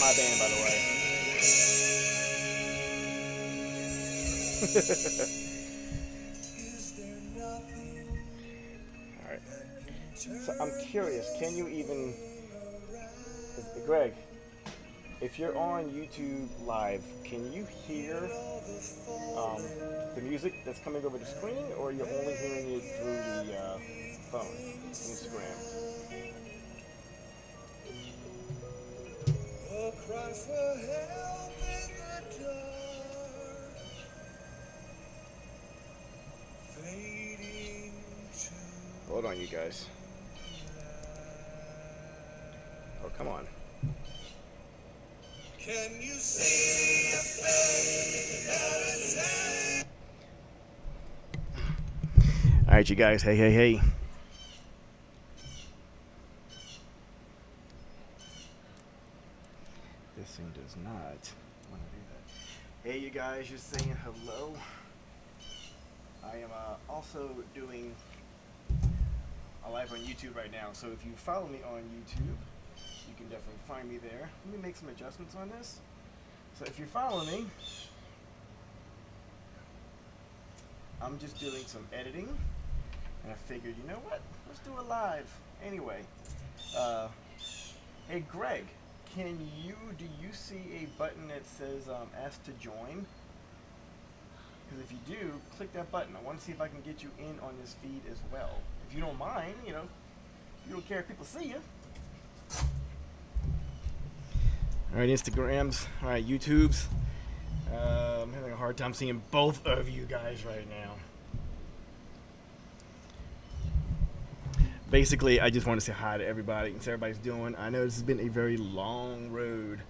my band, by the way. Alright. So I'm curious, can you even... Greg, if you're on YouTube Live, can you hear the music that's coming over the screen, or you're only hearing it through the phone, Instagram? Hold on, you guys. Oh, come on. Can you see a face? All right, you guys. Hey, hey, hey. This thing does not want to do that. Hey, you guys, just saying hello. I am also doing a live on YouTube right now, so if you follow me on YouTube, you can definitely find me there. Let me make some adjustments on this. So if you're following me, I'm just doing some editing, and I figured, you know what? Let's do a live anyway. Hey, Greg, do you see a button that says ask to join? Because if you do, click that button. I want to see if I can get you in on this feed as well. If you don't mind, you don't care if people see you. All right, Instagrams. All right, YouTubes. I'm having a hard time seeing both of you guys right now. Basically, I just want to say hi to everybody and see how everybody's doing. I know this has been a very long road.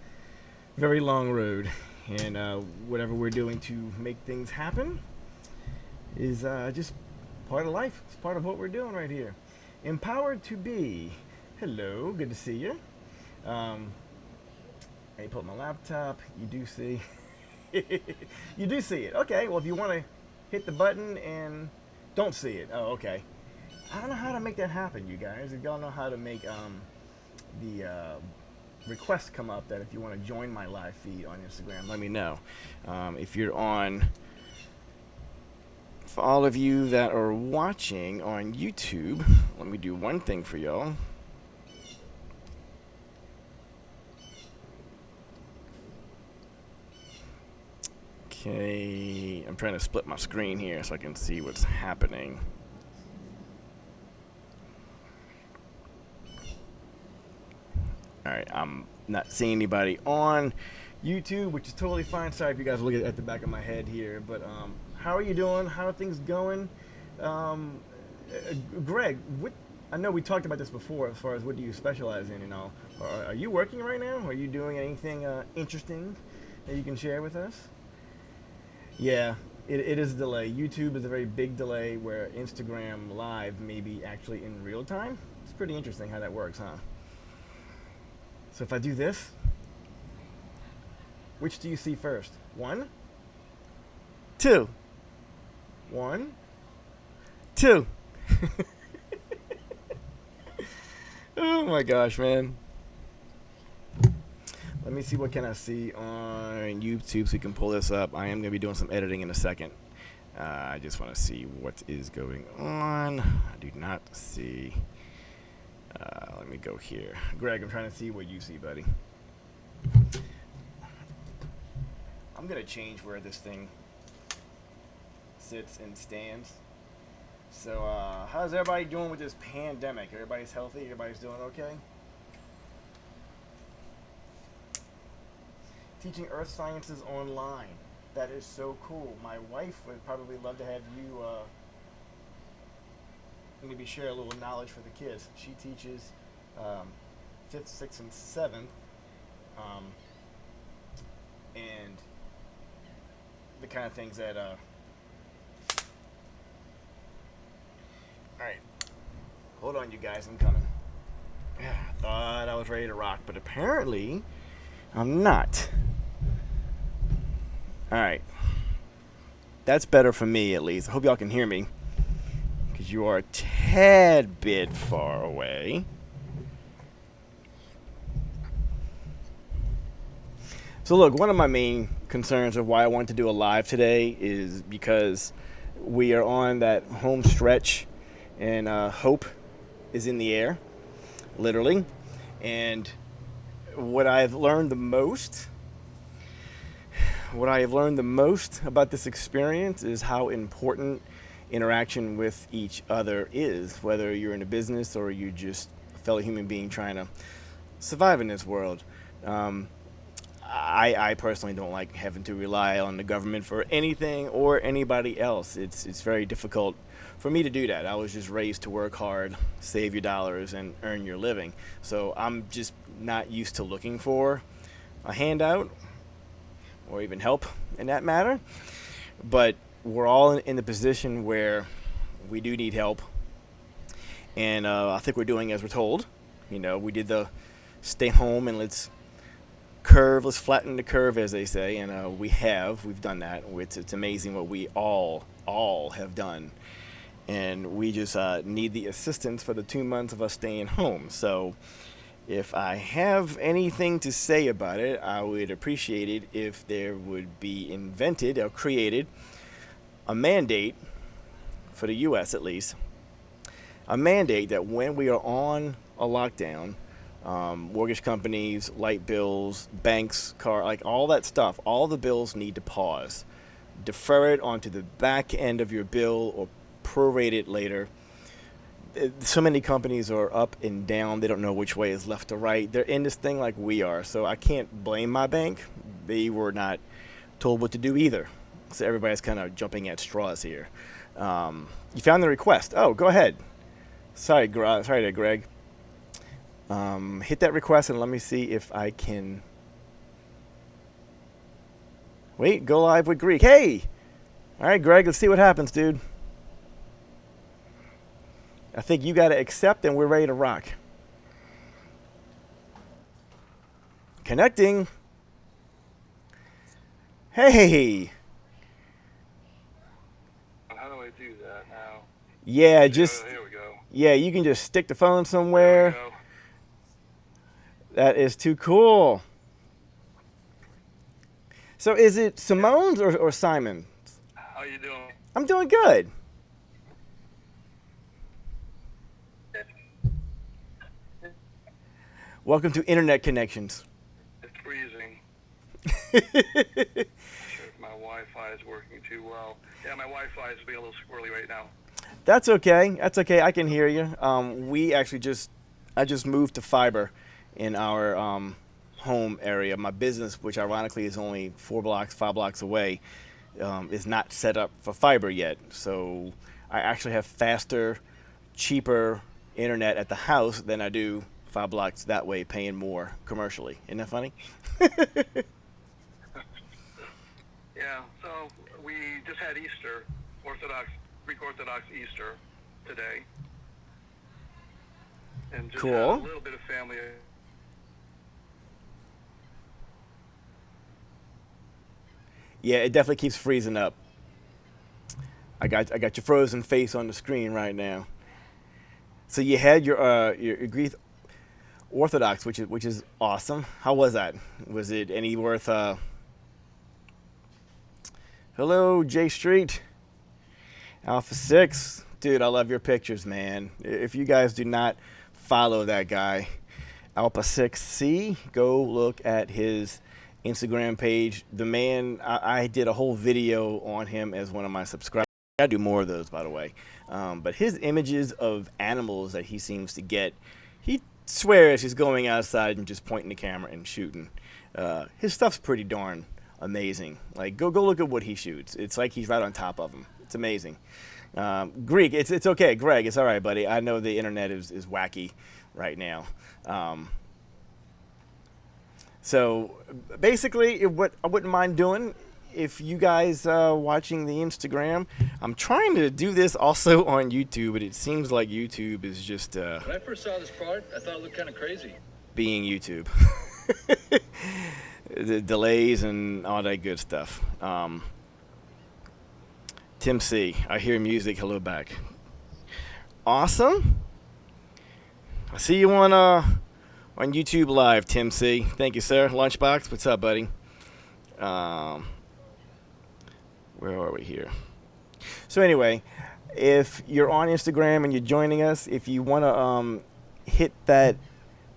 And whatever we're doing to make things happen is just part of life. It's part of what we're doing right here. Empowered to be. Hello, good to see you. I put my laptop. You do see. You do see it. Okay, well, if you want to hit the button and don't see it. Oh, okay. I don't know how to make that happen, you guys. If y'all know how to make the request come up that if you want to join my live feed on Instagram, let me know. If you're on, for all of you that are watching on YouTube, let me do one thing for y'all. Okay, I'm trying to split my screen here so I can see what's happening. Alright, I'm not seeing anybody on YouTube, which is totally fine. Sorry if you guys look at the back of my head here. But how are you doing? How are things going? Greg, I know we talked about this before as far as what do you specialize in and all. Are you working right now? Are you doing anything interesting that you can share with us? Yeah, it is a delay. YouTube is a very big delay where Instagram Live may be actually in real time. It's pretty interesting how that works, huh? So if I do this, which do you see first? 1, 2. 1, 2. Oh my gosh, man. Let me see what can I see on YouTube so we can pull this up. I am going to be doing some editing in a second. I just want to see what is going on. I do not see... let me go here. Greg, I'm trying to see what you see, buddy. I'm going to change where this thing sits and stands. So, how's everybody doing with this pandemic? Everybody's healthy? Everybody's doing okay? Teaching earth sciences online. That is so cool. My wife would probably love to have you maybe share a little knowledge for the kids. She teaches 5th, 6th, and 7th, and the kind of things that alright, hold on you guys, I'm coming. I thought I was ready to rock, but apparently I'm not. Alright, that's better for me at least. I hope y'all can hear me, because you are a tad bit far away. So look, one of my main concerns of why I wanted to do a live today is because we are on that home stretch, and hope is in the air, literally. And what I've learned the most about this experience is how important interaction with each other is, whether you're in a business or you're just a fellow human being trying to survive in this world. I personally don't like having to rely on the government for anything or anybody else. It's very difficult for me to do that. I was just raised to work hard, save your dollars, and earn your living. So I'm just not used to looking for a handout or even help in that matter. But we're all in the position where we do need help. And I think we're doing as we're told. You know, we did the stay home and let's flatten the curve, as they say, and we've done that. It's amazing what we all have done, and we just need the assistance for the 2 months of us staying home. So if I have anything to say about it, I would appreciate it if there would be invented or created a mandate for the US, at least, a mandate that when we are on a lockdown, mortgage companies, light bills, banks, like all that stuff, all the bills need to pause. Defer it onto the back end of your bill or prorate it later. So many companies are up and down. They don't know which way is left or right. They're in this thing like we are. So I can't blame my bank. They were not told what to do either. So everybody's kind of jumping at straws here. You found the request. Oh, go ahead. Sorry there, Greg. Hit that request and let me see if I can. Wait, go live with Greek. Hey! All right, Greg, let's see what happens, dude. I think you got to accept and we're ready to rock. Connecting. Hey! How do I do that now? Yeah, just. Here we go. Yeah, you can just stick the phone somewhere. There we go. That is too cool. So is it Simone's or Simon's? How you doing? I'm doing good. Welcome to Internet Connections. It's freezing. Not sure if my Wi-Fi is working too well. Yeah, my Wi-Fi is being a little squirrely right now. That's okay. That's okay. I can hear you. I just moved to fiber in our home area. My business, which ironically is only 5 blocks away, is not set up for fiber yet. So I actually have faster, cheaper internet at the house than I do 5 blocks that way, paying more commercially. Isn't that funny? Yeah, so we just had Easter, Greek Orthodox Easter today. And just Cool. had a little bit of family. Yeah, it definitely keeps freezing up. I got your frozen face on the screen right now. So you had your Greek Orthodox, which is awesome. How was that? Was it any worth? Hello, J Street, Alpha 6, dude. I love your pictures, man. If you guys do not follow that guy, Alpha 6C, go look at his Instagram page. The man, I did a whole video on him as one of my subscribers. I do more of those, by the way. But his images of animals that he seems to get, he swears he's going outside and just pointing the camera and shooting. His stuff's pretty darn amazing. Like, go look at what he shoots. It's like he's right on top of him. It's amazing. Greek, it's okay. Greg, it's all right, buddy. I know the internet is wacky right now. So basically, what I wouldn't mind doing, if you guys watching the Instagram, I'm trying to do this also on YouTube, but it seems like YouTube is just When I first saw this product, I thought it looked kind of crazy. being YouTube. The delays and all that good stuff. Tim C, I hear music. Hello back. Awesome. I see you on YouTube Live, Tim C. Thank you, sir. Lunchbox, what's up, buddy? Where are we here? So anyway, if you're on Instagram and you're joining us, if you want to hit that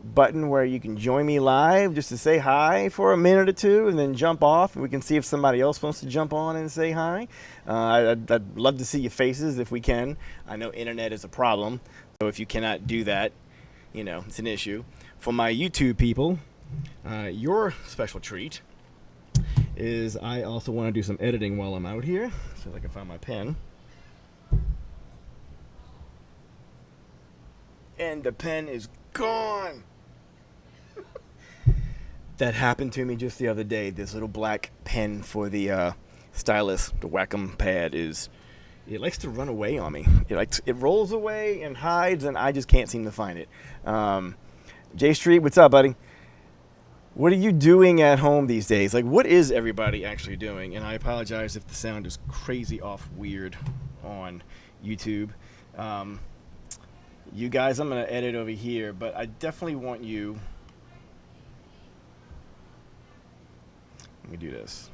button where you can join me live just to say hi for a minute or two and then jump off, and we can see if somebody else wants to jump on and say hi. I'd love to see your faces if we can. I know internet is a problem, so if you cannot do that, you know, it's an issue. For my YouTube people, your special treat is I also want to do some editing while I'm out here. So I can find my pen. And the pen is gone. That happened to me just the other day. This little black pen for the stylus, the Wacom pad, it likes to run away on me. It rolls away and hides, and I just can't seem to find it. J Street, what's up, buddy? What are you doing at home these days? Like, what is everybody actually doing? And I apologize if the sound is crazy off weird on YouTube. You guys, I'm going to edit over here, but I definitely want you... Let me do this.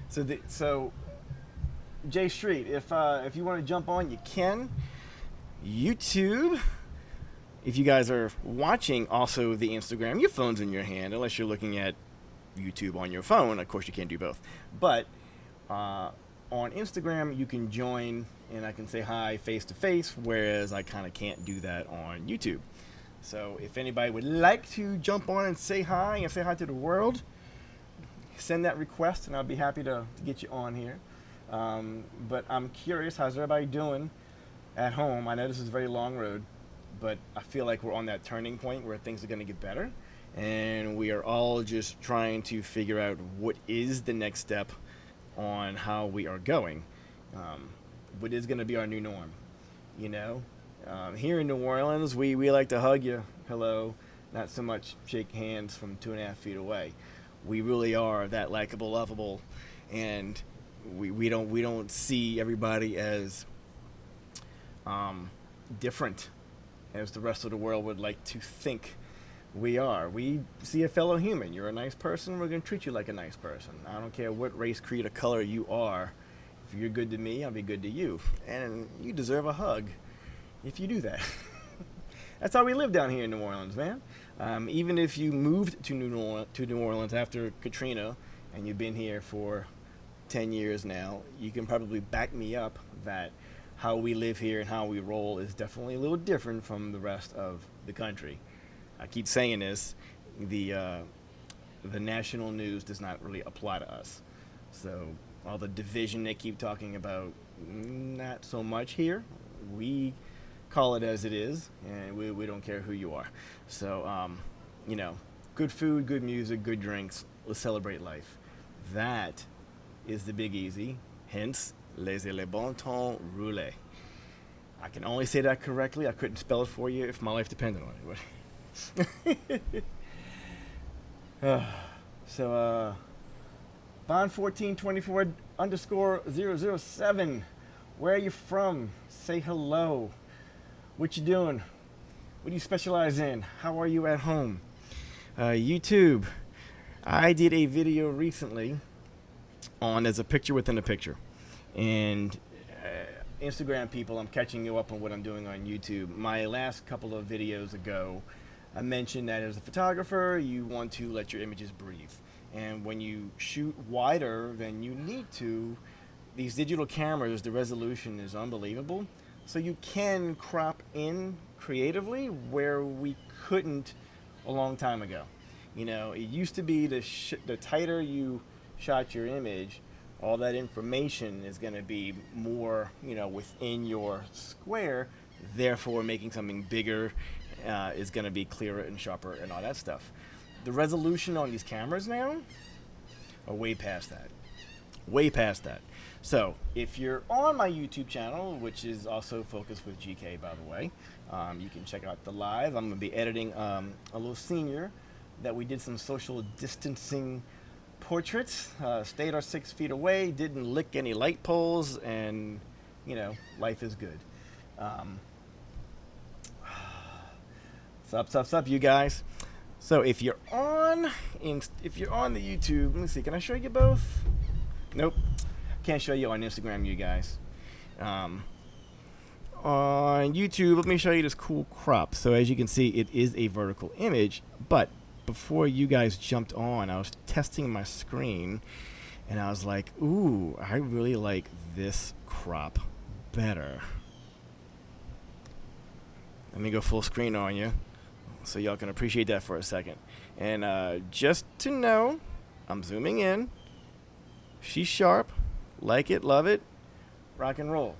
So J Street, if you want to jump on, you can. YouTube... If you guys are watching also the Instagram, your phone's in your hand, unless you're looking at YouTube on your phone. Of course, you can't do both. But on Instagram, you can join, and I can say hi face-to-face, whereas I kind of can't do that on YouTube. So if anybody would like to jump on and say hi to the world, send that request, and I'll be happy to get you on here. But I'm curious, how's everybody doing at home? I know this is a very long road, but I feel like we're on that turning point where things are going to get better, and we are all just trying to figure out what is the next step on how we are going. What is going to be our new norm? You know, here in New Orleans, we like to hug you, hello, not so much shake hands from 2.5 feet away. We really are that likable, lovable, and we don't see everybody as different as the rest of the world would like to think we are. We see a fellow human. You're a nice person, we're going to treat you like a nice person. I don't care what race, creed, or color you are. If you're good to me, I'll be good to you. And you deserve a hug if you do that. That's how we live down here in New Orleans, man. Even if you moved to New Orleans after Katrina, and you've been here for 10 years now, you can probably back me up that how we live here and how we roll is definitely a little different from the rest of the country. I keep saying this, the national news does not really apply to us. So all the division they keep talking about, not so much here. We call it as it is, and we don't care who you are. So, you know, good food, good music, good drinks. Let's celebrate life. That is the big easy, hence laissez le bon temps rouler. I can only say that correctly. I couldn't spell it for you if my life depended on it. So, Bond1424 _ 007. Where are you from? Say hello. What you doing? What do you specialize in? How are you at home? YouTube. I did a video recently on as a picture within a picture. And Instagram people, I'm catching you up on what I'm doing on YouTube. My last couple of videos ago, I mentioned that as a photographer, you want to let your images breathe. And when you shoot wider than you need to, these digital cameras, the resolution is unbelievable. So you can crop in creatively where we couldn't a long time ago. You know, it used to be the tighter you shot your image, all that information is going to be more, you know, within your square, therefore making something bigger is going to be clearer and sharper and all that stuff. The resolution on these cameras now are way past that. Way past that. So if you're on my YouTube channel, which is also Focus with GK, by the way, you can check out the live. I'm going to be editing a little senior that we did some social distancing portraits, stayed our 6 feet away, didn't lick any light poles, and, you know, life is good. Sup, you guys. So if you're on if you're on the YouTube, let me see, can I show you both? Nope, can't show you on Instagram, you guys. On YouTube, let me show you this cool crop. So as you can see, it is a vertical image, but before you guys jumped on, I was testing my screen, and I was like, ooh, I really like this crop better. Let me go full screen on you so y'all can appreciate that for a second. And just to know, I'm zooming in. She's sharp. Like it, love it. Rock and roll.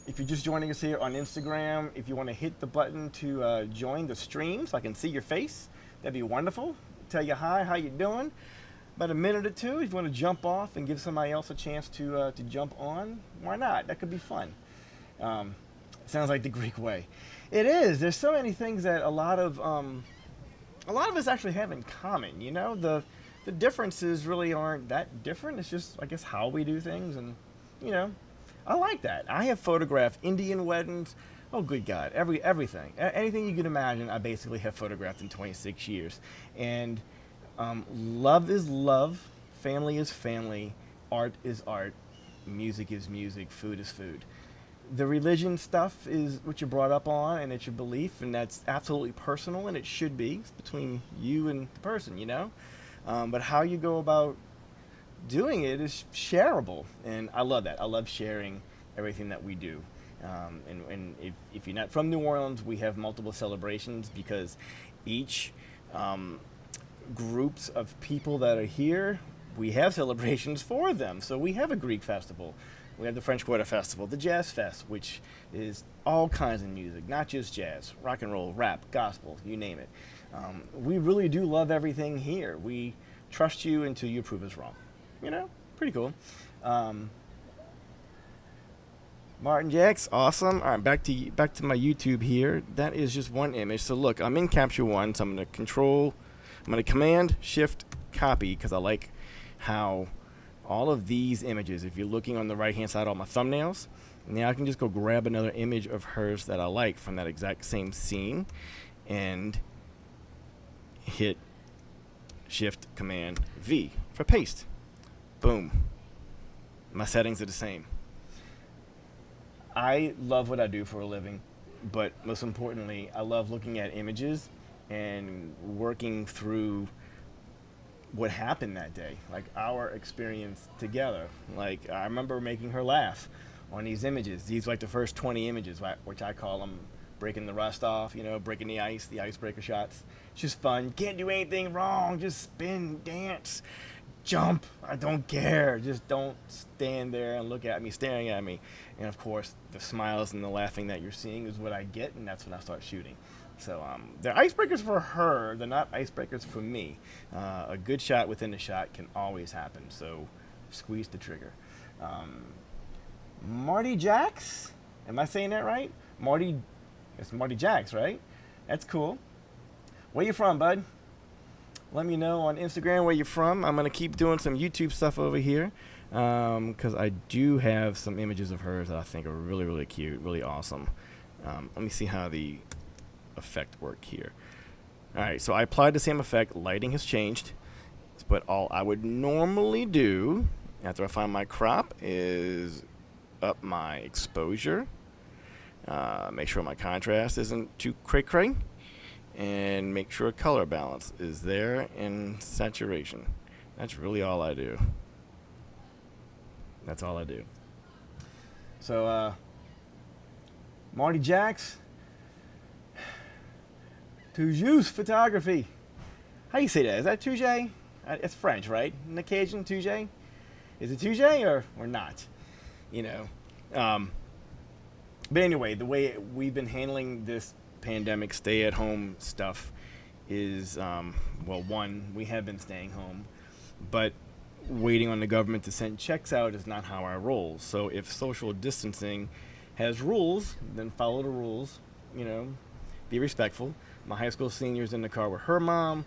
If you're just joining us here on Instagram, if you want to hit the button to join the stream so I can see your face, that'd be wonderful. Tell you hi, how you doing. About a minute or two, if you want to jump off and give somebody else a chance to jump on, why not? That could be fun. Sounds like the Greek way. It is. There's so many things that a lot of us actually have in common. You know, the differences really aren't that different. It's just, I guess, how we do things, and you know, I like that. I have photographed Indian weddings. Oh, good God, everything, anything you can imagine. I basically have photographed in 26 years, and love is love, family is family, art is art, music is music, food is food. The religion stuff is what you're brought up on, and it's your belief, and that's absolutely personal, and it should be. It's between you and the person, you know? But how you go about doing it is shareable, and I love that. I love sharing everything that we do. And if you're not from New Orleans, we have multiple celebrations because each groups of people that are here, we have celebrations for them. So we have a Greek festival. We have the French Quarter Festival, the Jazz Fest, which is all kinds of music, not just jazz, rock and roll, rap, gospel, you name it. We really do love everything here. We trust you until you prove us wrong. You know, pretty cool. Martin Jacks, awesome. All right, back to my YouTube here. That is just one image. So look, I'm in Capture One, so I'm going to Command Shift Copy because I like how all of these images, if you're looking on the right hand side, all my thumbnails, now I can just go grab another image of hers that I like from that exact same scene and hit Shift Command V for paste. Boom. My settings are the same. I love what I do for a living, but most importantly, I love looking at images and working through what happened that day, like our experience together. Like, I remember making her laugh on these images. These are like the first 20 images, which I call them breaking the rust off, you know, breaking the ice, the icebreaker shots. It's just fun. Can't do anything wrong. Just spin, dance, jump. I don't care. Just don't stand there and look at me, staring at me. And of course, the smiles and the laughing that you're seeing is what I get, and that's when I start shooting. So they're icebreakers for her. They're not icebreakers for me. A good shot within the shot can always happen. So squeeze the trigger. Marty Jacks? Am I saying that right? It's Marty Jacks, right? That's cool. Where you from, bud? Let me know on Instagram where you're from. I'm going to keep doing some YouTube stuff over here because I do have some images of hers that I think are really, really cute, really awesome. Let me see how the effect work here. Alright, so I applied the same effect. Lighting has changed, but all I would normally do after I find my crop is up my exposure, make sure my contrast isn't too cray-cray, and make sure color balance is there in saturation. That's really all I do. That's all I do. So Marty Jacks, Toujouse photography. How you say that? Is that Touche? It's French, right? An occasion, Touche? Is it Touche or not? You know. But anyway, the way we've been handling this pandemic stay-at-home stuff is, well, one, we have been staying home, but waiting on the government to send checks out is not how I roll. So if social distancing has rules, then follow the rules, you know, be respectful. My high school senior's in the car with her mom.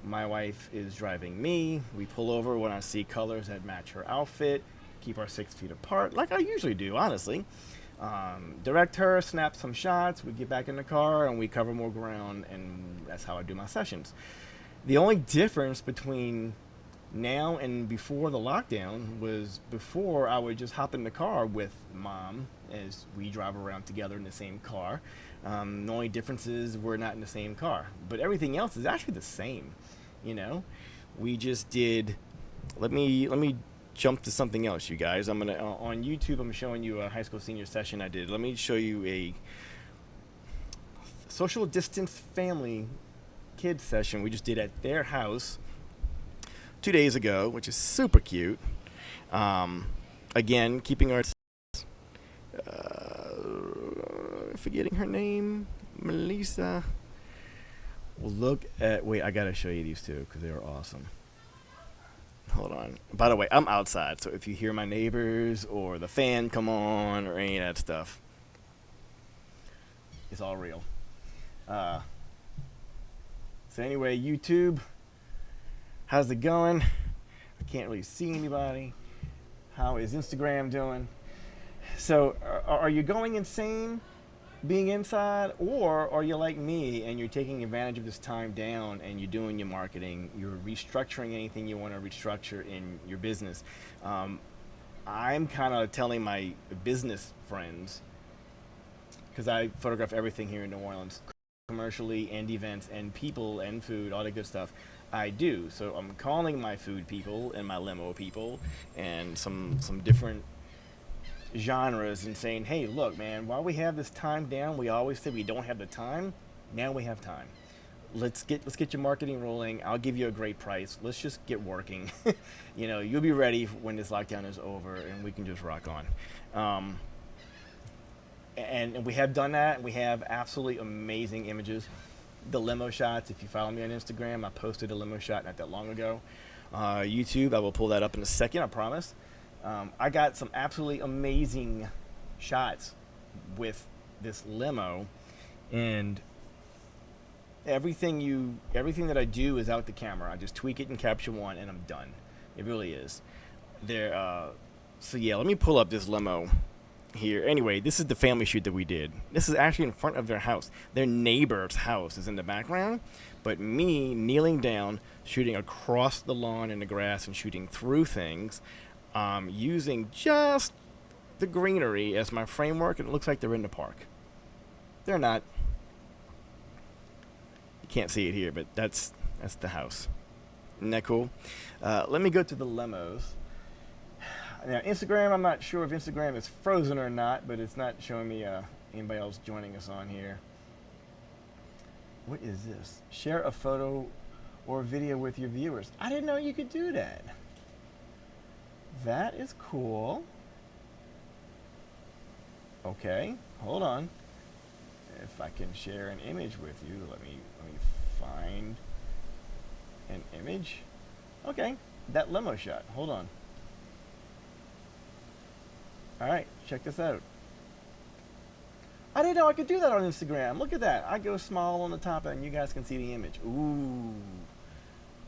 My wife is driving me. We pull over when I see colors that match her outfit. Keep our 6 feet apart, like I usually do, honestly. direct her, snap some shots, we get back in the car, and we cover more ground, and that's how I do my sessions. The only difference between now and before the lockdown was before I would just hop in the car with Mom as we drive around together in the same car. The only difference is we're not in the same car, but everything else is actually the same. You know, we just did. Let me jump to something else, you guys. I'm gonna on YouTube. I'm showing you a high school senior session I did. Let me show you a social distance family kids session we just did at their house 2 days ago, which is super cute. Again, keeping our forgetting her name, Melissa. Well, look at I gotta show you these two because they are awesome. Hold on. By the way, I'm outside, so if you hear my neighbors or the fan come on or any of that stuff, it's all real. So anyway, YouTube, how's it going? I can't really see anybody. How is Instagram doing? So are you going insane being inside, or are you like me and you're taking advantage of this time down and you're doing your marketing, you're restructuring anything you want to restructure in your business? I'm kind of telling my business friends, because I photograph everything here in New Orleans, commercially and events and people and food, all that good stuff. I do. So I'm calling my food people and my limo people and some different genres and saying, hey, look, man, while we have this time down, we always say we don't have the time. Now we have time. Let's get your marketing rolling. I'll give you a great price. Let's just get working. You know, you'll be ready when this lockdown is over and we can just rock on. And we have done that. We have absolutely amazing images. The limo shots, if you follow me on Instagram, I posted a limo shot not that long ago. YouTube, I will pull that up in a second, I promise. I got some absolutely amazing shots with this limo, and everything that I do is out the camera. I just tweak it in Capture One and I'm done. It really is. So yeah, let me pull up this limo here. Anyway, this is the family shoot that we did. This is actually in front of their house. Their neighbor's house is in the background, but me kneeling down, shooting across the lawn in the grass and shooting through things, using just the greenery as my framework, and it looks like they're in the park. They're not. You can't see it here, but that's the house. Isn't that cool? Let me go to the limos. Now, Instagram, I'm not sure if Instagram is frozen or not, but it's not showing me anybody else joining us on here. What is this? Share a photo or video with your viewers. I didn't know you could do that. That is cool. Okay, hold on. If I can share an image with you, let me find an image. Okay, that limo shot. Hold on. All right, check this out. I didn't know I could do that on Instagram. Look at that. I go small on the top and you guys can see the image.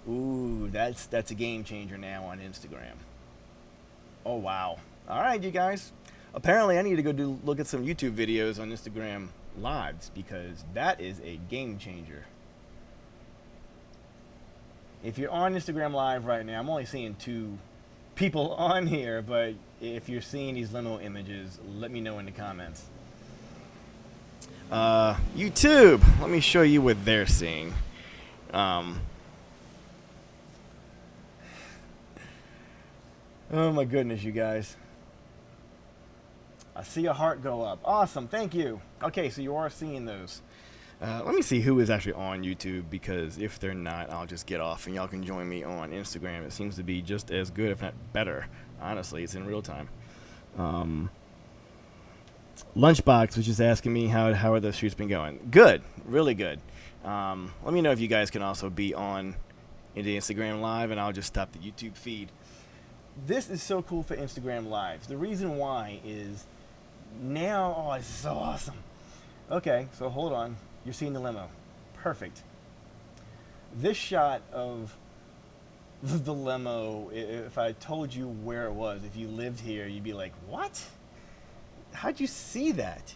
Ooh, that's a game changer now on Instagram. Oh, wow. All right, you guys. Apparently, I need to go look at some YouTube videos on Instagram Lives, because that is a game changer. If you're on Instagram Live right now, I'm only seeing 2 people on here, but if you're seeing these limo images, let me know in the comments. YouTube, let me show you what they're seeing. Oh my goodness, you guys. I see a heart go up. Awesome, thank you. Okay, so you are seeing those. Let me see who is actually on YouTube, because if they're not, I'll just get off and y'all can join me on Instagram. It seems to be just as good, if not better. Honestly, it's in real time. Lunchbox was just asking me how are the shoots been going. Good, really good. Let me know if you guys can also be on the Instagram Live, and I'll just stop the YouTube feed. This is so cool for Instagram Lives. The reason why is now, this is so awesome. Okay, so hold on. You're seeing the limo. Perfect. This shot of the limo, if I told you where it was, if you lived here, you'd be like, what? how'd you see that?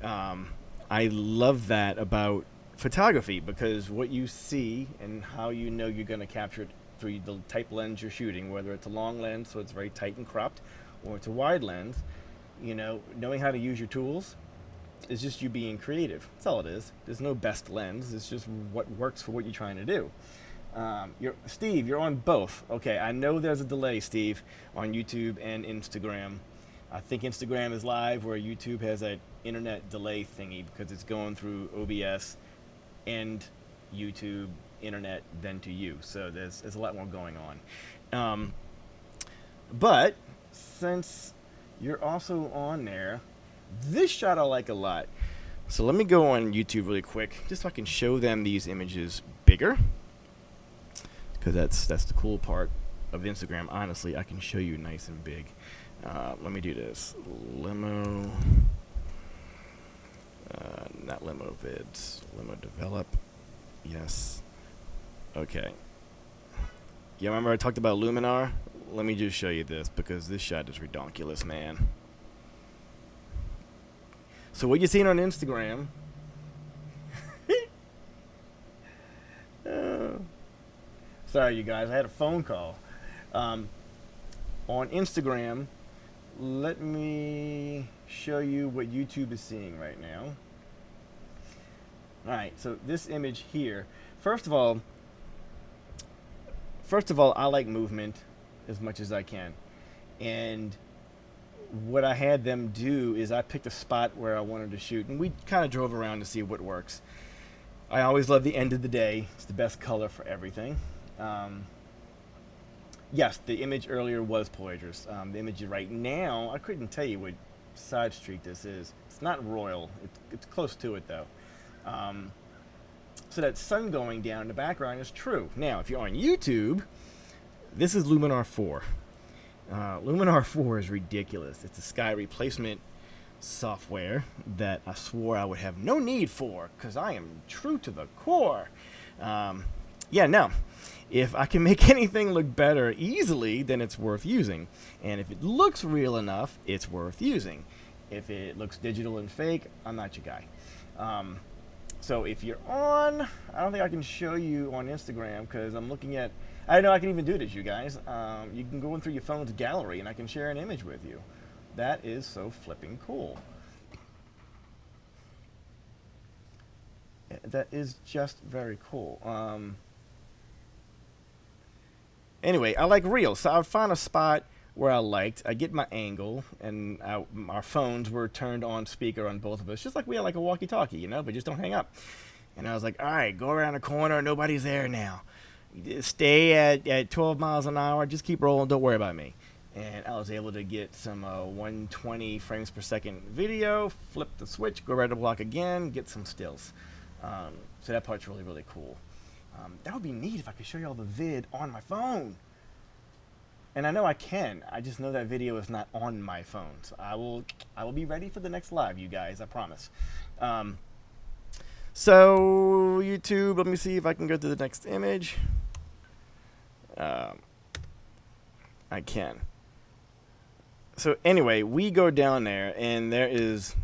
I love that about photography, because what you see and how you know you're going to capture it through the type lens you're shooting, whether it's a long lens, so it's very tight and cropped, or it's a wide lens, you know, knowing how to use your tools is just you being creative. That's all it is. There's no best lens. It's just what works for what you're trying to do. Steve, you're on both. Okay, I know there's a delay, Steve, on YouTube and Instagram. I think Instagram is live, where YouTube has an internet delay thingy because it's going through OBS and YouTube, internet, then to you. So there's a lot more going on. But since you're also on there, this shot I like a lot. So let me go on YouTube really quick, just so I can show them these images bigger, because that's the cool part of Instagram. Honestly, I can show you nice and big. Let me do this. Limo, not limo vids. Limo develop. Yes. Okay. Yeah, remember I talked about Luminar? Let me just show you this, because this shot is redonkulous, man. So what you're seeing on Instagram, sorry you guys, I had a phone call. On Instagram, let me show you what YouTube is seeing right now. Alright, so this image here, first of all, I like movement as much as I can. And what I had them do is I picked a spot where I wanted to shoot, and we kind of drove around to see what works. I always love the end of the day. It's the best color for everything. Yes, the image earlier was Poitras. The image right now, I couldn't tell you what side street this is. It's not Royal. It's close to it, though. So that sun going down in the background is true. Now, if you're on YouTube, this is Luminar 4. Luminar 4 is ridiculous. It's a sky replacement software that I swore I would have no need for, because I am true to the core. Yeah, no. If I can make anything look better easily, then it's worth using. And if it looks real enough, it's worth using. If it looks digital and fake, I'm not your guy. So if you're on, I don't think I can show you on Instagram, because I'm looking at, I don't know I can even do this, you guys. You can go in through your phone's gallery and I can share an image with you. That is so flipping cool. That is just very cool. Anyway, I like reels, so I would find a spot where I liked. I get my angle, and our phones were turned on speaker on both of us, just like we had like a walkie-talkie, you know, but just don't hang up. And I was like, all right, go around the corner, nobody's there now. Stay at 12 miles an hour, just keep rolling, don't worry about me. And I was able to get some 120 frames per second video, flip the switch, go right to block again, get some stills. So that part's really, really cool. That would be neat if I could show you all the vid on my phone. And I know I can. I just know that video is not on my phone. So I will be ready for the next live, you guys. I promise. So YouTube, let me see if I can go to the next image. I can. So anyway, we go down there, and there's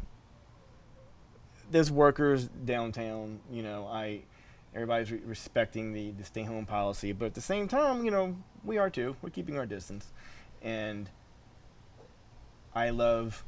workers downtown. You know, everybody's respecting the stay home policy, but at the same time, you know, we are too. We're keeping our distance. And I love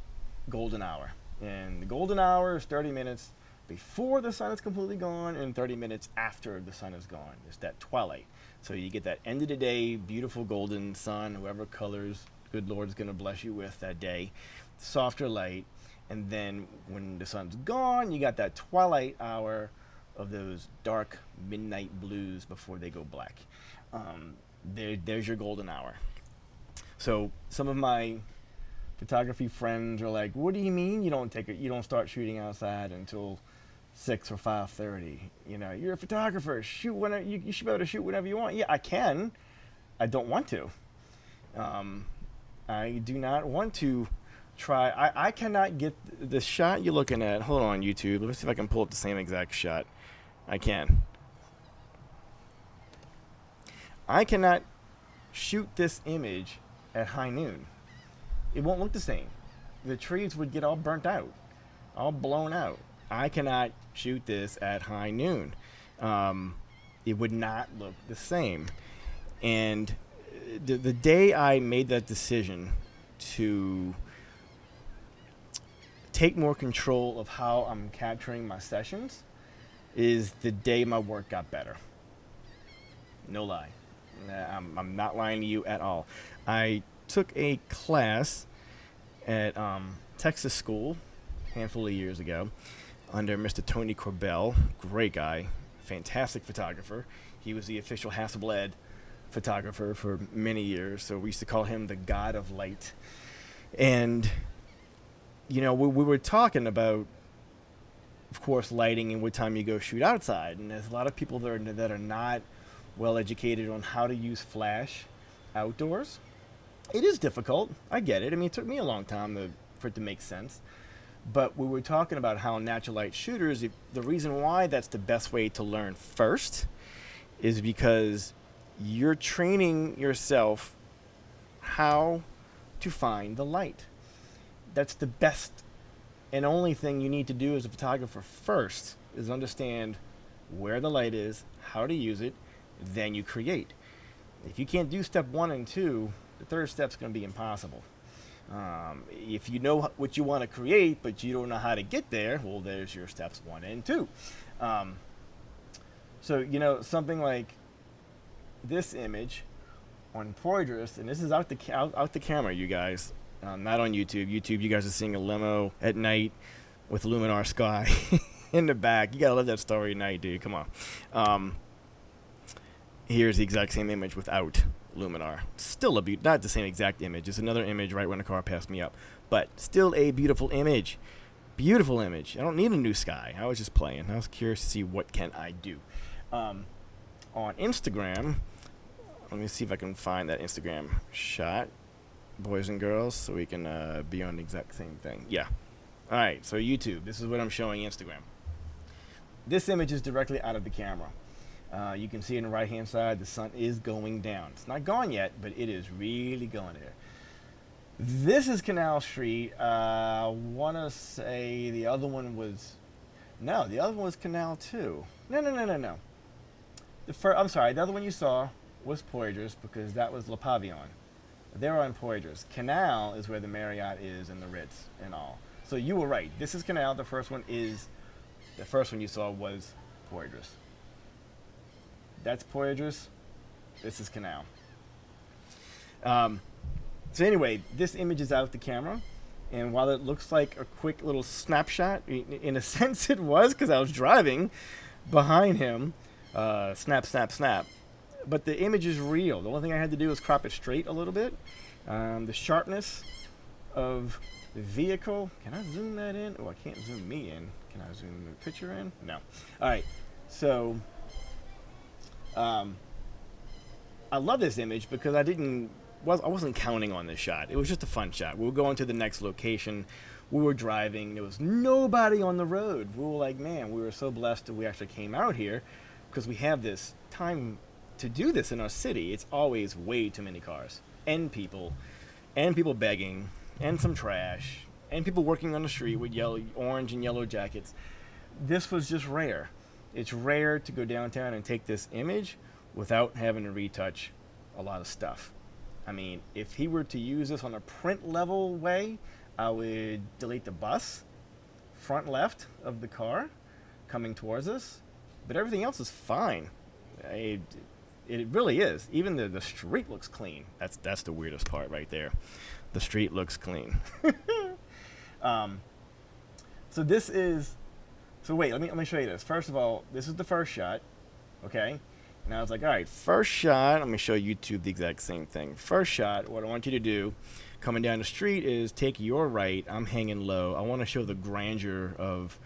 golden hour. And the golden hour is 30 minutes before the sun is completely gone and 30 minutes after the sun is gone. It's that twilight. So you get that end of the day, beautiful golden sun, whoever colors, good Lord's going to bless you with that day. Softer light. And then when the sun's gone, you got that twilight hour of those dark midnight blues before they go black. There's your golden hour. So some of my photography friends are like, "What do you mean you don't start shooting outside until 6 or 5:30? You know, you're a photographer. Shoot whenever you should be able to shoot whenever you want." Yeah, I can. I don't want to. I do not want to try. I cannot get the shot you're looking at. Hold on, YouTube. Let's see if I can pull up the same exact shot. I can. I cannot shoot this image at high noon. It won't look the same. the trees would get all burnt out, all blown out. I cannot shoot this at high noon. It would not look the same. And the day I made that decision to take more control of how I'm capturing my sessions is the day my work got better. No lie. I'm not lying to you at all. I took a class at Texas school a handful of years ago under Mr. Tony Corbell. Great guy, fantastic photographer. He was the official Hasselblad photographer for many years, so we used to call him the God of Light. And you know, we were talking about, of course, lighting and what time you go shoot outside. And there's a lot of people that are not well educated on how to use flash outdoors. It is difficult. I get it. I mean, it took me a long time for it to make sense. But we were talking about how natural light shooters, the reason why that's the best way to learn first is because you're training yourself how to find the light. That's the best and only thing you need to do as a photographer first is understand where the light is, how to use it, then you create. If you can't do step 1 and 2, the third step's going to be impossible. If you know what you want to create, but you don't know how to get there, well, there's your steps 1 and 2. So, you know, something like this image on Poydras, and this is out the camera, you guys. Not on YouTube. YouTube, you guys are seeing a limo at night with Luminar sky in the back. You gotta love that Starry Night, dude. Come on. Here's the exact same image without Luminar. Still not the same exact image. It's another image right when the car passed me up, but still a beautiful image. Beautiful image. I don't need a new sky. I was just playing. I was curious to see what can I do. On Instagram, let me see if I can find that Instagram shot. Boys and girls, so we can be on the exact same thing. Yeah. All right, so YouTube, this is what I'm showing Instagram. This image is directly out of the camera. You can see on the right hand side the sun is going down. It's not gone yet, but it is really going there. This is Canal Street. I want to say the other one was, no, the other one was Canal 2. No. I'm sorry, the other one you saw was Poydras because that was Le Pavillon. They're on Poydras. Canal is where the Marriott is and the Ritz and all. So you were right. This is Canal. The first one you saw was Poydras. That's Poydras. This is Canal. So anyway, this image is out the camera. And while it looks like a quick little snapshot, in a sense it was because I was driving behind him. Snap. But the image is real. The only thing I had to do was crop it straight a little bit. The sharpness of the vehicle. Can I zoom that in? Oh, I can't zoom me in. Can I zoom the picture in? No. All right. So I love this image because I wasn't counting on this shot. It was just a fun shot. We were going to the next location. We were driving. There was nobody on the road. We were like, man, we were so blessed that we actually came out here because we have this time to do this in our city. It's always way too many cars and people begging and some trash and people working on the street with orange and yellow jackets. This was just rare. It's rare to go downtown and take this image without having to retouch a lot of stuff. I mean, if he were to use this on a print level way, I would delete the bus, front left of the car coming towards us, but everything else is fine. It really is. Even the street looks clean. That's the weirdest part right there. The street looks clean. So wait, let me show you this. First of all, this is the first shot, okay? And I was like, all right, first shot. Let me show YouTube the exact same thing. First shot, what I want you to do coming down the street is take your right. I'm hanging low. I want to show the grandeur of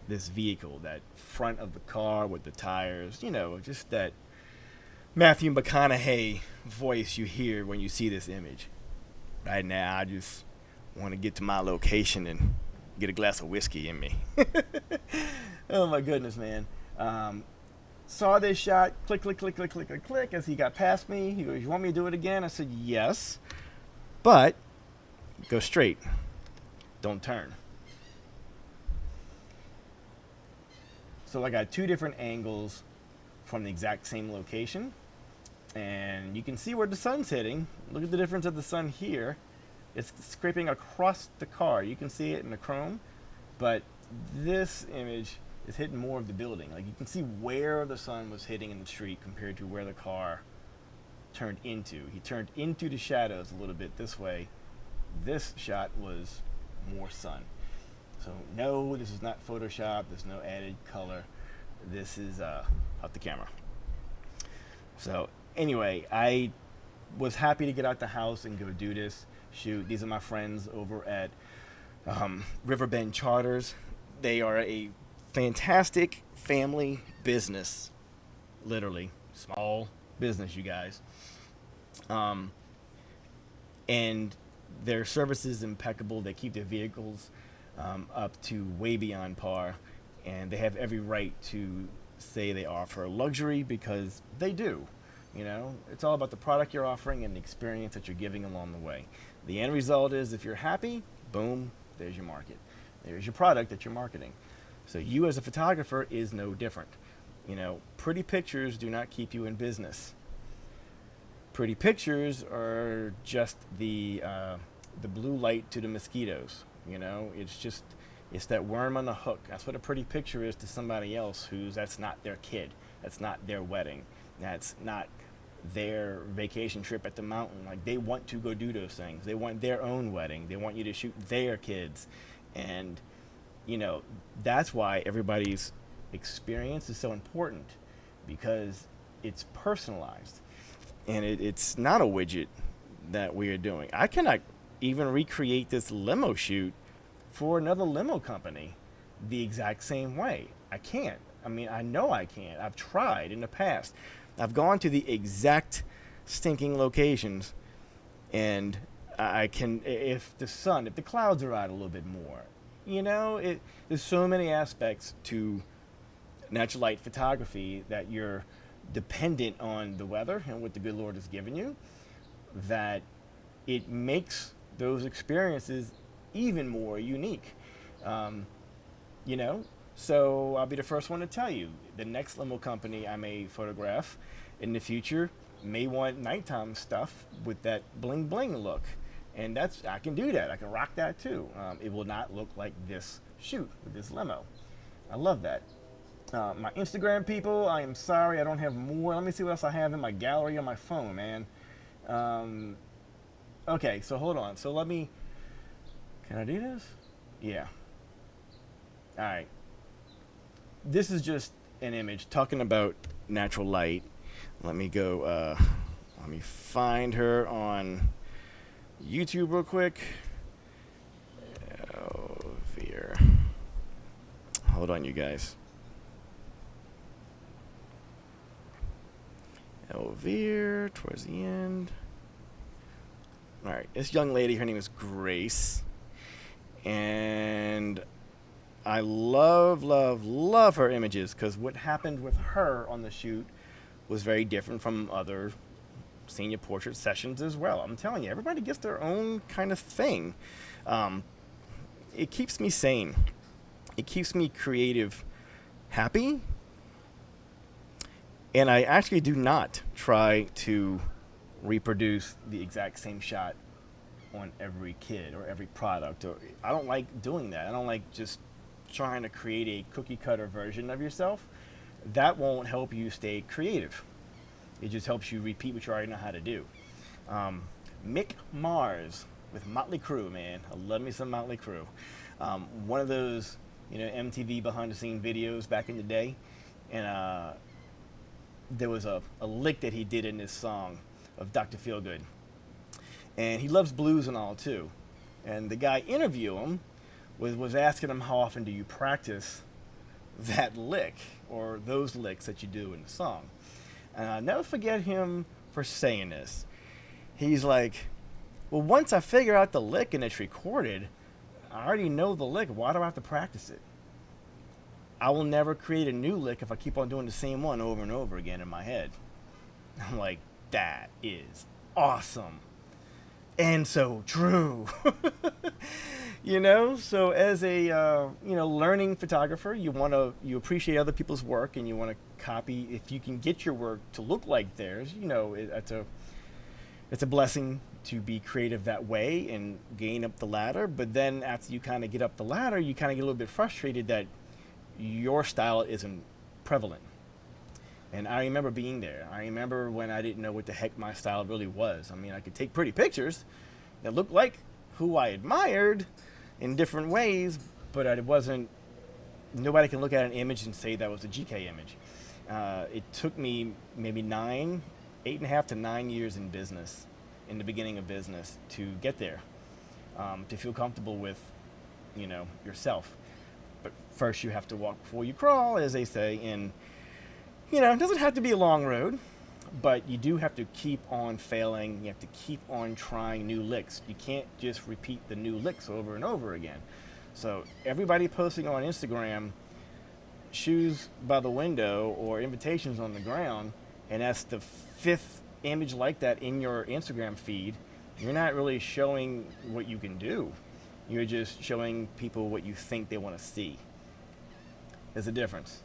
this vehicle, that front of the car with the tires, you know, just that Matthew McConaughey voice you hear when you see this image. Right now, I just want to get to my location and get a glass of whiskey in me. Oh my goodness, man. Saw this shot, click, as he got past me. He goes, you want me to do it again? I said, yes, but go straight. don't turn. So I got 2 different angles from the exact same location, and you can see where the sun's hitting. Look at the difference of the sun here. It's scraping across the car. You can see it in the chrome, but this image is hitting more of the building. Like, you can see where the sun was hitting in the street compared to where the car turned into. He turned into the shadows a little bit this way. This shot was more sun. So no, this is not Photoshop. There's no added color. This is out the camera. So anyway, I was happy to get out the house and go do this shoot. These are my friends over at Riverbend Charters. They are a fantastic family business, literally small business, you guys. And their service is impeccable. They keep their vehicles up to way beyond par, and they have every right to say they offer luxury, because they do. You know, it's all about the product you're offering and the experience that you're giving along the way. The end result is, if you're happy, boom, there's your market. There's your product that you're marketing. So you as a photographer is no different. You know, pretty pictures do not keep you in business. Pretty pictures are just the blue light to the mosquitoes. You know, it's that worm on the hook. That's what a pretty picture is to somebody else that's not their kid. That's not their wedding. That's not their vacation trip at the mountain. Like, they want to go do those things. They want their own wedding. They want you to shoot their kids. And, you know, that's why everybody's experience is so important, because it's personalized. And it's not a widget that we are doing. I cannot even recreate this limo shoot for another limo company the exact same way. I can't. I mean, I know I can't. I've tried in the past. I've gone to the exact stinking locations, and I can, if the clouds are out a little bit more. You know, there's so many aspects to natural light photography that you're dependent on the weather and what the good Lord has given you, that it makes those experiences even more unique. You know, so I'll be the first one to tell you, the next limo company I may photograph in the future may want nighttime stuff with that bling bling look. And I can do that. I can rock that too. It will not look like this shoot with this limo. I love that. My Instagram people, I am sorry I don't have more. Let me see what else I have in my gallery on my phone, man. Okay, so hold on. So can I do this? Yeah. All right. This is just an image talking about natural light. Let me go, let me find her on YouTube real quick. Veer. Hold on, you guys. Veer towards the end. All right, this young lady, her name is Grace, and I love her images, because what happened with her on the shoot was very different from other senior portrait sessions as well. I'm telling you, everybody gets their own kind of thing. It keeps me sane. It keeps me creative, happy. And I actually do not try to reproduce the exact same shot on every kid or every product. I don't like doing that. I don't like just trying to create a cookie cutter version of yourself. That won't help you stay creative. It just helps you repeat what you already know how to do. Mick Mars with Motley Crue, man. I love me some Motley Crue. One of those, MTV behind the scene videos back in the day. And there was a lick that he did in this song of Dr. Feelgood. And he loves blues and all too. And the guy interviewing him was asking him, how often do you practice that lick or those licks that you do in the song? And I'll never forget him for saying this. He's like, well, once I figure out the lick and it's recorded, I already know the lick. Why do I have to practice it? I will never create a new lick if I keep on doing the same one over and over again in my head. I'm like, that is awesome. And so true. You know, so as a learning photographer, you appreciate other people's work and you want to copy. If you can get your work to look like theirs, it's a blessing to be creative that way and gain up the ladder. But then after you kind of get up the ladder, you kind of get a little bit frustrated that your style isn't prevalent. And I remember being there. I remember when I didn't know what the heck my style really was. I mean, I could take pretty pictures that looked like who I admired in different ways, but it wasn't. Nobody can look at an image and say that was a GK image. It took me maybe 8.5 to 9 years in business, in the beginning of business, to get there, to feel comfortable with, yourself. But first, you have to walk before you crawl, as they say. And it doesn't have to be a long road, but you do have to keep on failing. You have to keep on trying new licks. You can't just repeat the new licks over and over again. So everybody posting on Instagram shoes by the window or invitations on the ground, and that's the 5th image like that in your Instagram feed, you're not really showing what you can do. You're just showing people what you think they want to see. There's a difference.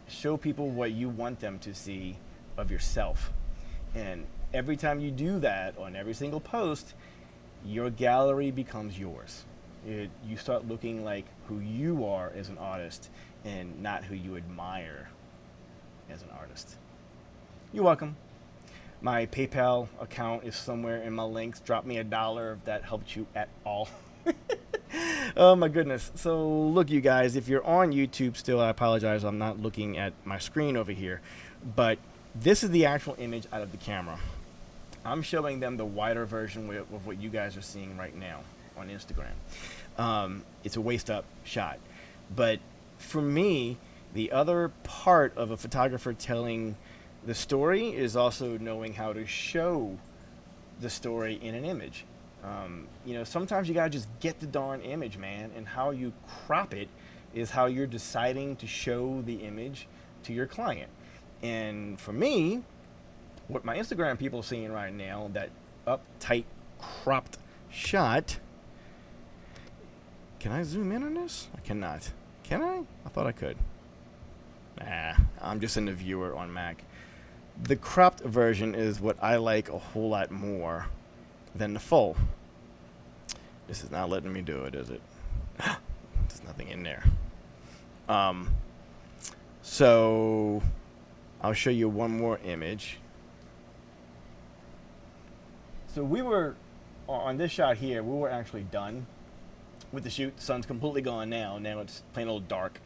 Show people what you want them to see of yourself. And every time you do that on every single post, your gallery becomes yours. You start looking like who you are as an artist and not who you admire as an artist. You're welcome. My PayPal account is somewhere in my links. Drop me $1 if that helped you at all. Oh my goodness. So look, you guys, if you're on YouTube still, I apologize. I'm not looking at my screen over here. But this is the actual image out of the camera. I'm showing them the wider version of what you guys are seeing right now on Instagram. It's a waist up shot. But for me, the other part of a photographer telling the story is also knowing how to show the story in an image. Sometimes you gotta just get the darn image, man, and how you crop it is how you're deciding to show the image to your client. And for me, what my Instagram people are seeing right now, that uptight cropped shot. Can I zoom in on this? I cannot. Can I? I thought I could. I'm just in the viewer on Mac. The cropped version is what I like a whole lot more than the full. This is not letting me do it, is it? There's nothing in there. So I'll show you one more image. So we were on this shot here. We were actually done with the shoot. The sun's completely gone now. Now it's plain old dark,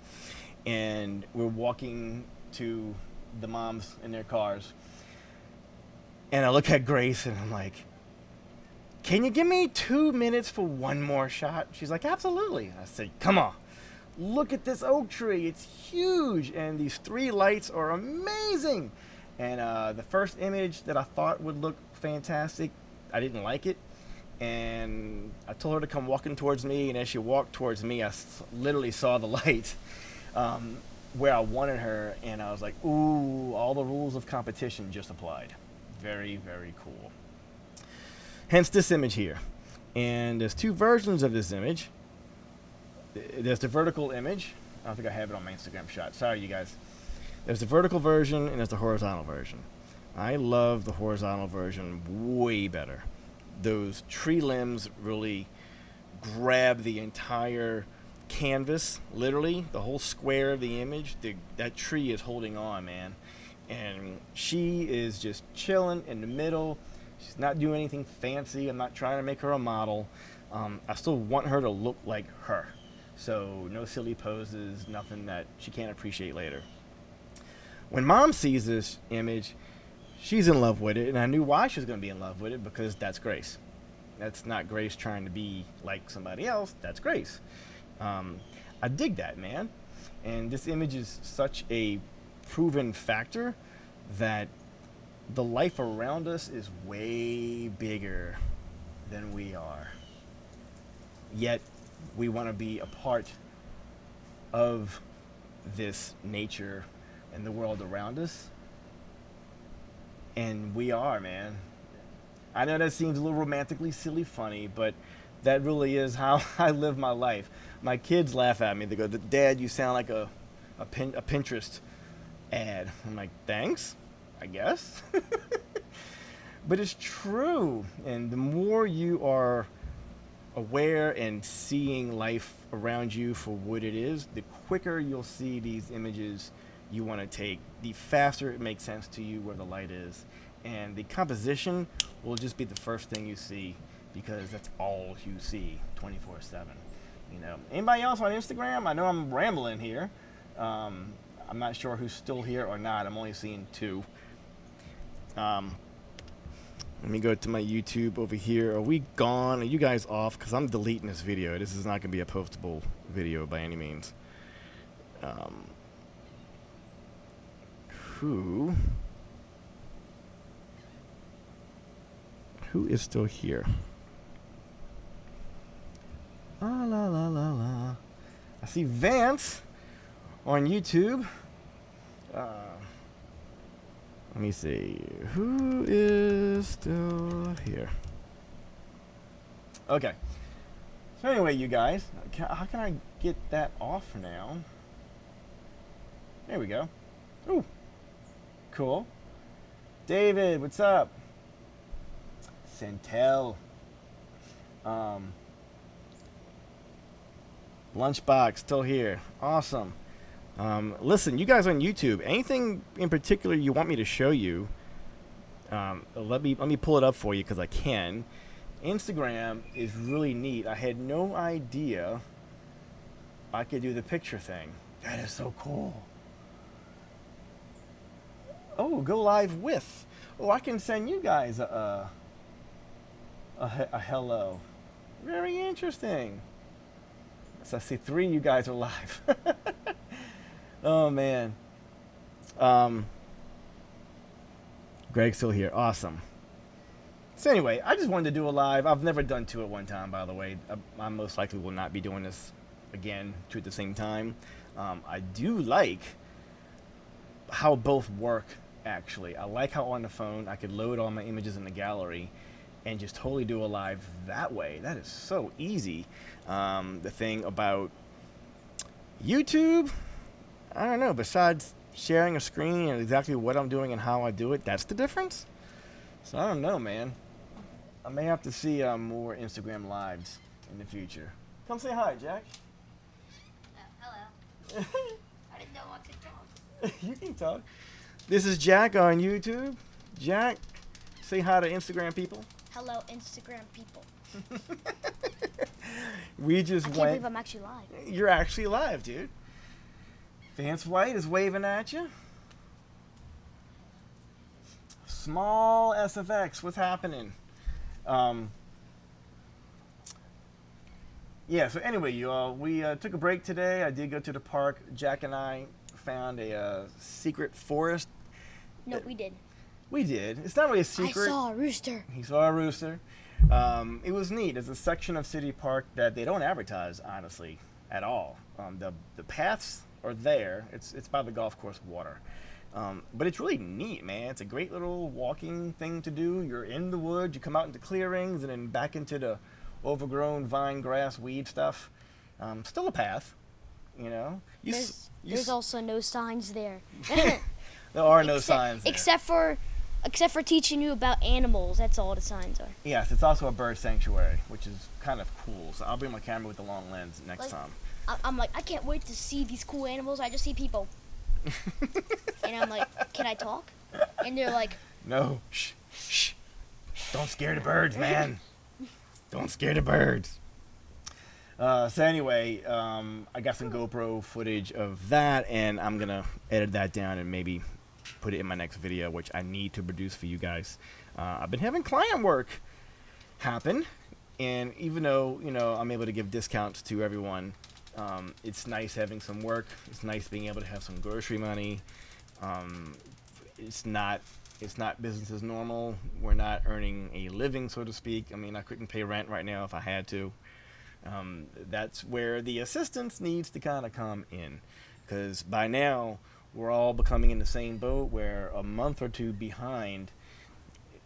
and we're walking to the moms in their cars. And I look at Grace and I'm like, "Can you give me 2 minutes for one more shot?" She's like, "Absolutely." I said, "Come on. Look at this oak tree. It's huge. And these 3 lights are amazing." And the first image that I thought would look fantastic, I didn't like it. And I told her to come walking towards me. And as she walked towards me, I literally saw the light where I wanted her. And I was like, ooh, all the rules of competition just applied. Very, very cool. Hence this image here. And there's 2 versions of this image. There's the vertical image. I don't think I have it on my Instagram shot. Sorry, you guys. There's the vertical version and there's the horizontal version. I love the horizontal version way better. Those tree limbs really grab the entire canvas, literally, the whole square of the image. That tree is holding on, man. And she is just chilling in the middle. She's not doing anything fancy. I'm not trying to make her a model. I still want her to look like her. So no silly poses, nothing that she can't appreciate later. When Mom sees this image, she's in love with it, and I knew why she was going to be in love with it, because that's Grace. That's not Grace trying to be like somebody else. That's Grace. I dig that, man. And this image is such a proven factor that the life around us is way bigger than we are. Yet we want to be a part of this nature and the world around us. And we are, man. I know that seems a little romantically silly funny, but that really is how I live my life. My kids laugh at me. They go, "Dad, you sound like a Pinterest ad." I'm like, "Thanks, I guess." But it's true. And the more you are aware and seeing life around you for what it is, the quicker you'll see these images you want to take, the faster it makes sense to you where the light is. And the composition will just be the first thing you see, because that's all you see 24/7. You know, anybody else on Instagram? I know I'm rambling here. I'm not sure who's still here or not. I'm only seeing 2. Let me go to my YouTube over here. Are we gone? Are you guys off? Because I'm deleting this video. This is not going to be a postable video by any means. Who is still here? La la la la la. I see Vance on YouTube. Let me see. Who is still here? Okay. So anyway, you guys, how can I get that off now? There we go. Ooh. Cool. David, what's up? Centel. Lunchbox, still here. Awesome. Listen, you guys on YouTube, anything in particular you want me to show you, let me pull it up for you, because I can. Instagram is really neat. I had no idea I could do the picture thing. That is so cool. Oh, go live with. Oh, I can send you guys a hello. Very interesting. So I see 3 of you guys are live. Oh, man. Greg's still here. Awesome. So anyway, I just wanted to do a live. I've never done 2 at one time, by the way. I most likely will not be doing this again 2 at the same time. I do like how both work, actually. I like how on the phone I could load all my images in the gallery and just totally do a live that way. That is so easy. The thing about YouTube, I don't know, besides sharing a screen and exactly what I'm doing and how I do it, that's the difference. So I don't know, man. I may have to see more Instagram lives in the future. Come say hi, Jack. Hello. I didn't know I could talk. You can talk. This is Jack on YouTube. Jack, say hi to Instagram people. Hello, Instagram people. We just I went. can't believe I'm actually live. You're actually live, dude. Vance White is waving at you. Small SFX, what's happening? Yeah, so anyway, you all, we took a break today. I did go to the park. Jack and I found a secret forest. No, we did. We did. It's not really a secret. I saw a rooster. He saw a rooster. It was neat. There's a section of City Park that they don't advertise, honestly, at all. The paths are there. It's by the golf course water. But it's really neat, man. It's a great little walking thing to do. You're in the woods. You come out into clearings and then back into the overgrown vine, grass, weed stuff. Still a path, you know. There's also no signs there. There are no signs there. Except for teaching you about animals. That's all the signs are. Yes, it's also a bird sanctuary, which is kind of cool. So I'll bring my camera with the long lens next time. I'm like, I can't wait to see these cool animals. I just see people. And I'm like, can I talk? And they're like, no, shh, shh. Don't scare the birds, man. Don't scare the birds. So anyway, I got some GoPro footage of that, and I'm going to edit that down and maybe put it in my next video, which I need to produce for you guys. I've been having client work happen, and even though, you know, I'm able to give discounts to everyone, it's nice having some work. It's nice being able to have some grocery money. It's not business as normal. We're not earning a living, so to speak. I mean, I couldn't pay rent right now if I had to. That's where the assistance needs to kind of come in, because by now we're all becoming in the same boat where a month or 2 behind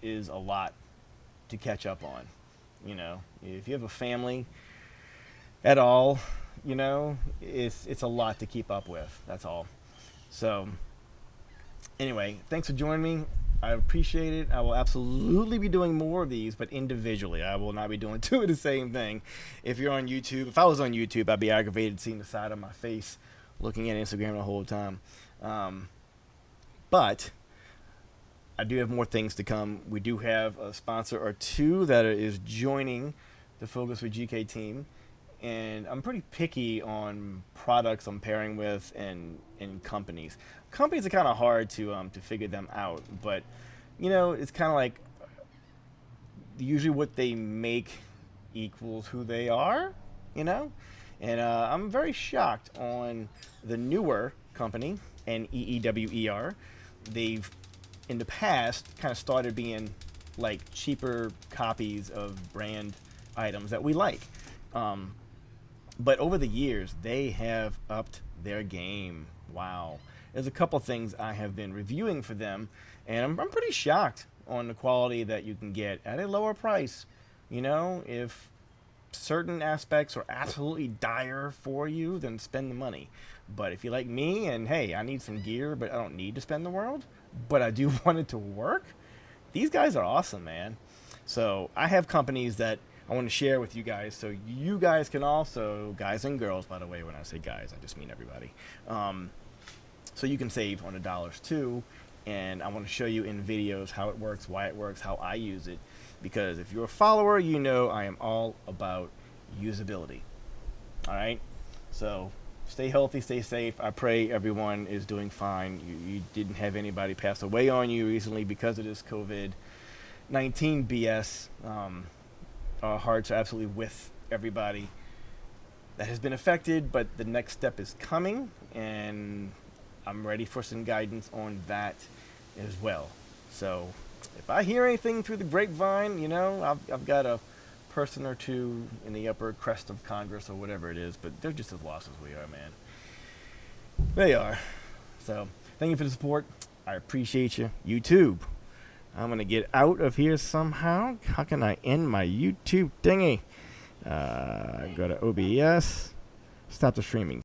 is a lot to catch up on. You know, if you have a family at all, you know, it's a lot to keep up with. That's all. So anyway, thanks for joining me. I appreciate it. I will absolutely be doing more of these, but individually. I will not be doing two of the same thing. If you're on YouTube, if I was on YouTube, I'd be aggravated seeing the side of my face looking at Instagram the whole time. But I do have more things to come. We do have a sponsor or two that is joining the Focus with GK team. And I'm pretty picky on products I'm pairing with and companies. Companies are kind of hard to figure them out, but you know, it's kind of like usually what they make equals who they are, you know. And I'm very shocked on the Neewer company, Neewer. They've in the past kind of started being like cheaper copies of brand items that we like. But over the years, they have upped their game. Wow. There's a couple things I have been reviewing for them, and I'm pretty shocked on the quality that you can get at a lower price. You know, if certain aspects are absolutely dire for you, then spend the money. But if you like me, and hey, I need some gear, but I don't need to spend the world, but I do want it to work, these guys are awesome, man. So I have companies that I want to share with you guys, so you guys can also, guys and girls, by the way, when I say guys, I just mean everybody. So you can save on the dollars too, and I want to show you in videos how it works, why it works, how I use it, because if you're a follower, you know I am all about usability. All right, so stay healthy, stay safe. I pray everyone is doing fine. You didn't have anybody pass away on you recently because of this COVID-19 BS. Our hearts are absolutely with everybody that has been affected, but the next step is coming, and I'm ready for some guidance on that as well. So if I hear anything through the grapevine, you know, I've got a person or two in the upper crest of Congress or whatever it is, but they're just as lost as we are, man. They are. So thank you for the support. I appreciate you. YouTube. I'm going to get out of here somehow. How can I end my YouTube thingy? Go to OBS. Stop the streaming.